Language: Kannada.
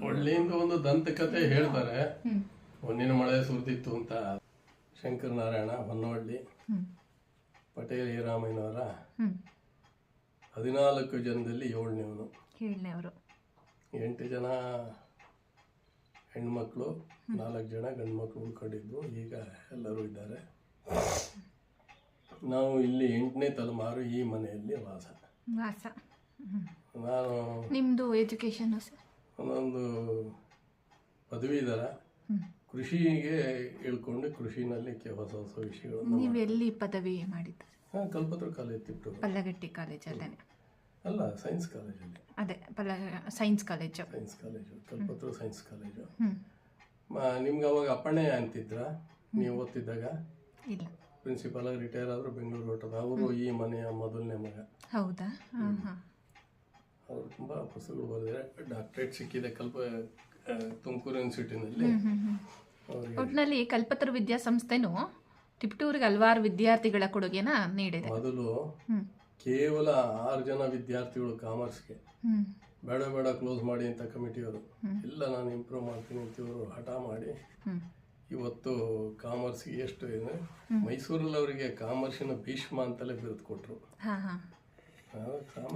ಒಳ್ಳೆಯಿಂದ ಒಂದು ದಂತಕತೆ ಹೇಳ್ತಾರೆ. ಹೊನ್ನಿನ ಮಳೆ ಸುರಿದಿತ್ತು ಅಂತ. ಶಂಕರ ನಾರಾಯಣ ಹೊನ್ನವಳ್ಳಿ ಪಟೇಲ್ ಹಿರಾಮಯ್ಯನವರ 14 ಜನದಲ್ಲಿ 7ನೇವನು. 8 ಜನ ಹೆಣ್ಮಕ್ಳು, 4 ಜನ ಗಂಡು ಮಕ್ಕಳು ಉಳ್ಕೊಂಡಿದ್ವು. ಈಗ ಎಲ್ಲರೂ ಇದ್ದಾರೆ. ನಾವು ಇಲ್ಲಿ 8ನೇ ತಲೆಮಾರು ಈ ಮನೆಯಲ್ಲಿ ವಾಸ. ನಾನು ನಿಮ್ಮದು ಎಜುಕೇಷನ್ ಒಂದೊಂದು ಪದವೀಧರ. ಕೃಷಿಗೆ ಇಳ್ಕೊಂಡು ಕೃಷಿನಲ್ಲಿ ಹೊಸ ಹೊಸ ವಿಷಯಗಳನ್ನು. ನೀವು ಎಲ್ಲಿ ಪದವಿ ಮಾಡಿದ್ದು? ಕಲ್ಪತರು ಕಾಲೇಜ್ ತಿಪ್ಟೂರು. ಪಲ್ಲಗಟ್ಟಿ ಕಾಲೇಜಲ್ಲೇ? ಅಲ್ಲ, ಸೈನ್ಸ್ ಕಾಲೇಜಲ್ಲಿ. ಅದೇ ಸೈನ್ಸ್ ಕಾಲೇಜು. ಕಲ್ಪತರು ಸೈನ್ಸ್ ಕಾಲೇಜು. ನಿಮ್ಗೆ ಅವಾಗ ಅಪ್ಪಣೆ ಅಂತಿದ್ರ ನೀವು ಓದ್ತಿದ್ದಾಗ? ಇಲ್ಲ, ಪ್ರಿನ್ಸಿಪಾಲ್ ಆಗಿ ರಿಟೈರ್ ಆದ್ರು ಬೆಂಗಳೂರು ಹೊರಟದ. ಅವರು ಈ ಮನೆಯ ಮೊದಲನೇ ಮಗ. ಹೌದಾ? ಅವರು ತುಂಬ ಪುಸ್ತಕಗಳು ಬರೆದಿದ್ದಾರೆ. ಡಾಕ್ಟರೇಟ್ ಸಿಕ್ಕಿದೆ ತುಮಕೂರು ಯೂನಿವರ್ಸಿಟಿನಲ್ಲಿ. ಒಟ್ಟಿನಲ್ಲಿ ಕಲ್ಪತರು ವಿದ್ಯಾಸಂಸ್ಥೆನೂ ತಿಪಟೂರಿಗೆ ಹಲವಾರು ವಿದ್ಯಾರ್ಥಿಗಳ ಕೊಡುಗೆನ ನೀಡಿದೆ. ಮೊದಲು ಕೇವಲ 6 ಜನ ವಿದ್ಯಾರ್ಥಿಗಳು ಕಾಮರ್ಸ್ಗೆ. ಬೇಡ ಕ್ಲೋಸ್ ಮಾಡಿ ಅಂತ ಕಮಿಟಿಯವರು. ಇಲ್ಲ, ನಾನು ಇಂಪ್ರೂವ್ ಮಾಡ್ತೀನಿ ಅಂತ ಇವರು ಹಠ ಮಾಡಿ ಇವತ್ತು ಕಾಮರ್ಸ್ಗೆ ಎಷ್ಟು ಇದೆ. ಮೈಸೂರಲ್ಲಿ ಅವರಿಗೆ ಕಾಮರ್ಸಿನ ಭೀಷ್ಮ ಅಂತಲೇ ಬಿರುದು ಕೊಟ್ಟರು.